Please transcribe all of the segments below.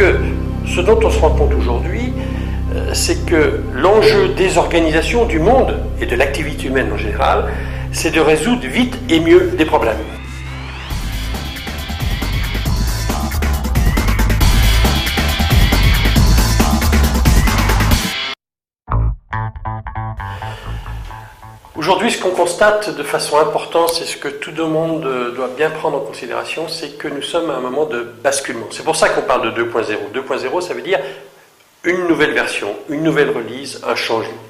que ce dont on se rend compte aujourd'hui, c'est que l'enjeu des organisations du monde et de l'activité humaine en général, c'est de résoudre vite et mieux des problèmes. Aujourd'hui, ce qu'on constate de façon importante, c'est ce que tout le monde doit bien prendre en considération, c'est que nous sommes à un moment de basculement. C'est pour ça qu'on parle de 2.0. 2.0, ça veut dire une nouvelle version, une nouvelle release, un changement.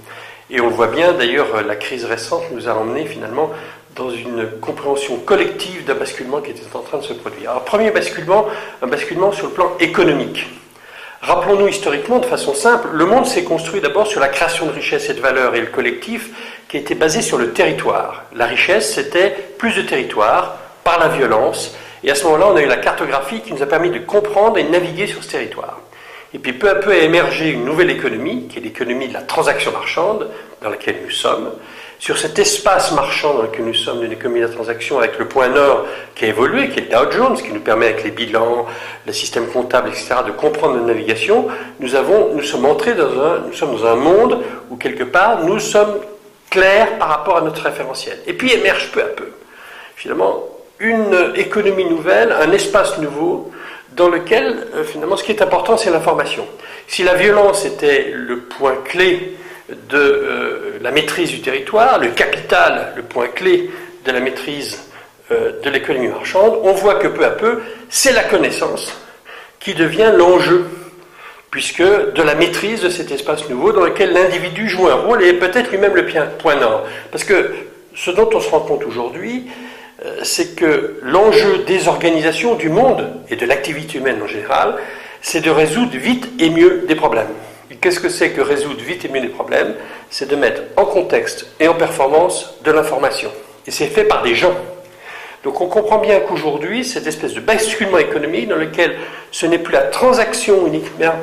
Et on le voit bien, d'ailleurs, la crise récente nous a emmenés finalement dans une compréhension collective d'un basculement qui était en train de se produire. Alors, premier basculement, un basculement sur le plan économique. Rappelons-nous historiquement, de façon simple, le monde s'est construit d'abord sur la création de richesses et de valeurs et le collectif qui était basé sur le territoire. La richesse, c'était plus de territoire par la violence. Et à ce moment-là, on a eu la cartographie qui nous a permis de comprendre et de naviguer sur ce territoire. Et puis peu à peu a émergé une nouvelle économie, qui est l'économie de la transaction marchande, dans laquelle nous sommes. Sur cet espace marchand dans lequel nous sommes, d'une économie de la transaction, avec le point nord qui a évolué, qui est le Dow Jones, qui nous permet avec les bilans, le système comptable, etc., de comprendre notre navigation, nous sommes entrés nous sommes dans un monde où quelque part nous sommes clairs par rapport à notre référentiel. Et puis émerge peu à peu, finalement, une économie nouvelle, un espace nouveau, dans lequel, finalement, ce qui est important, c'est l'information. Si la violence était le point clé de la maîtrise du territoire, le capital, le point clé de la maîtrise de l'économie marchande, on voit que peu à peu, c'est la connaissance qui devient l'enjeu, puisque de la maîtrise de cet espace nouveau dans lequel l'individu joue un rôle et peut-être lui-même le point nord. Parce que ce dont on se rend compte aujourd'hui, c'est que l'enjeu des organisations du monde et de l'activité humaine en général, c'est de résoudre vite et mieux des problèmes. Et qu'est-ce que c'est que résoudre vite et mieux des problèmes? C'est de mettre en contexte et en performance de l'information. Et c'est fait par des gens. Donc on comprend bien qu'aujourd'hui, cette espèce de basculement économique dans lequel ce n'est plus la transaction uniquement,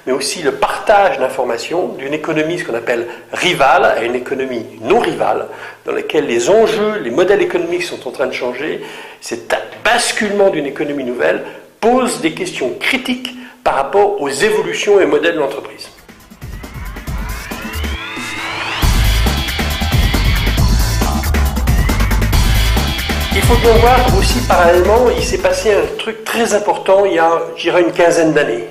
mais aussi le partage d'informations d'une économie, ce qu'on appelle rivale, à une économie non rivale, dans laquelle les enjeux, les modèles économiques sont en train de changer. Cet basculement d'une économie nouvelle pose des questions critiques par rapport aux évolutions et modèles de l'entreprise. Il faut bien voir aussi, parallèlement, il s'est passé un truc très important il y a, je dirais, une quinzaine d'années.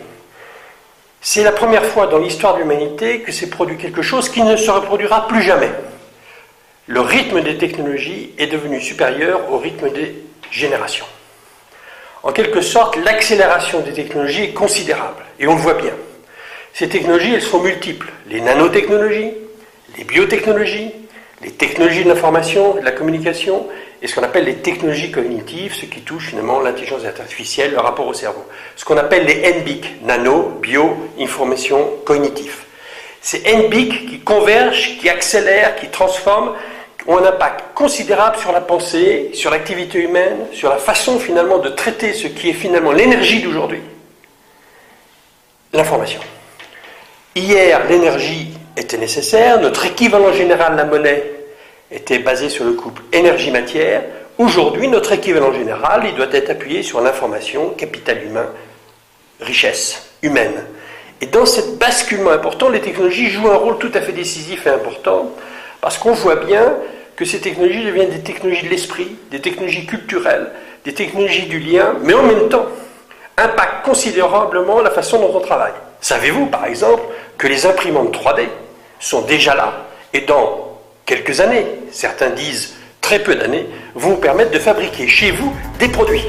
C'est la première fois dans l'histoire de l'humanité que s'est produit quelque chose qui ne se reproduira plus jamais. Le rythme des technologies est devenu supérieur au rythme des générations. En quelque sorte, l'accélération des technologies est considérable, et on le voit bien. Ces technologies, elles sont multiples. Les nanotechnologies, les biotechnologies, les technologies de l'information et de la communication, et ce qu'on appelle les technologies cognitives, ce qui touche finalement l'intelligence artificielle, le rapport au cerveau. Ce qu'on appelle les NBIC, nano, bio, information, cognitif. Ces NBIC qui convergent, qui accélèrent, qui transforment, ont un impact considérable sur la pensée, sur l'activité humaine, sur la façon finalement de traiter ce qui est finalement l'énergie d'aujourd'hui. L'information. Hier, l'énergie était nécessaire, notre équivalent général, la monnaie, était basé sur le couple énergie-matière. Aujourd'hui, notre équivalent général, il doit être appuyé sur l'information, capital humain, richesse humaine. Et dans ce basculement important, les technologies jouent un rôle tout à fait décisif et important, parce qu'on voit bien que ces technologies deviennent des technologies de l'esprit, des technologies culturelles, des technologies du lien, mais en même temps, impactent considérablement la façon dont on travaille. Savez-vous, par exemple, que les imprimantes 3D sont déjà là, et dans quelques années, certains disent très peu d'années, vont vous permettre de fabriquer chez vous des produits.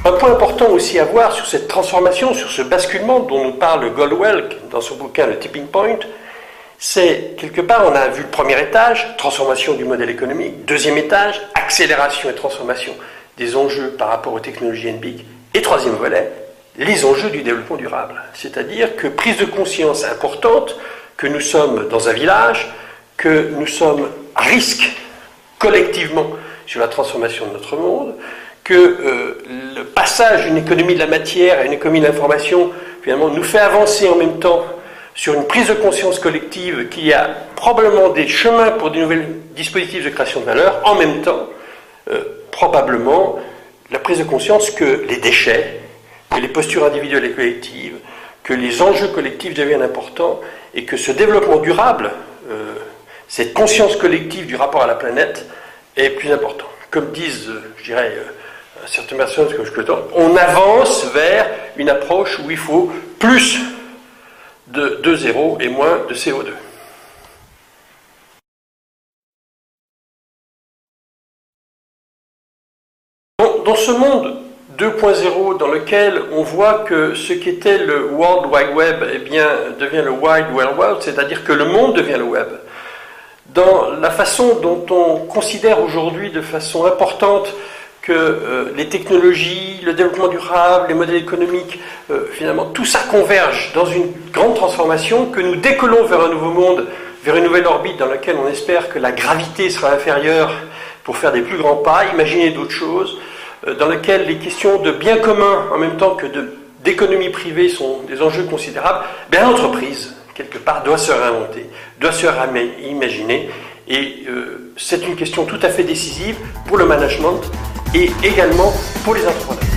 Un point important aussi à voir sur cette transformation, sur ce basculement dont nous parle Goldwell dans son bouquin Le Tipping Point, c'est quelque part, on a vu le premier étage, transformation du modèle économique, deuxième étage, accélération et transformation des enjeux par rapport aux technologies NBIC, et troisième volet, les enjeux du développement durable. C'est-à-dire que prise de conscience importante que nous sommes dans un village, que nous sommes à risque collectivement sur la transformation de notre monde, que le passage d'une économie de la matière à une économie de l'information, finalement, nous fait avancer en même temps sur une prise de conscience collective qu'il y a probablement des chemins pour de nouveaux dispositifs de création de valeur. En même temps, probablement la prise de conscience que les déchets, que les postures individuelles et collectives, que les enjeux collectifs deviennent importants et que ce développement durable, cette conscience collective du rapport à la planète est plus important. Comme disent, je dirais, certaines personnes que je connais, on avance vers une approche où il faut plus de zéro et moins de CO2. Dans ce monde 2.0 dans lequel on voit que ce qui était le World Wide Web eh bien, devient le Wide Wide World, c'est-à-dire que le monde devient le web, dans la façon dont on considère aujourd'hui de façon importante que les technologies, le développement durable, les modèles économiques, finalement tout ça converge dans une grande transformation, que nous décollons vers un nouveau monde, vers une nouvelle orbite dans laquelle on espère que la gravité sera inférieure pour faire des plus grands pas, imaginer d'autres choses, dans lequel les questions de bien commun en même temps que d'économie privée sont des enjeux considérables, bien l'entreprise, quelque part, doit se réinventer, doit se réimaginer, et c'est une question tout à fait décisive pour le management et également pour les entrepreneurs.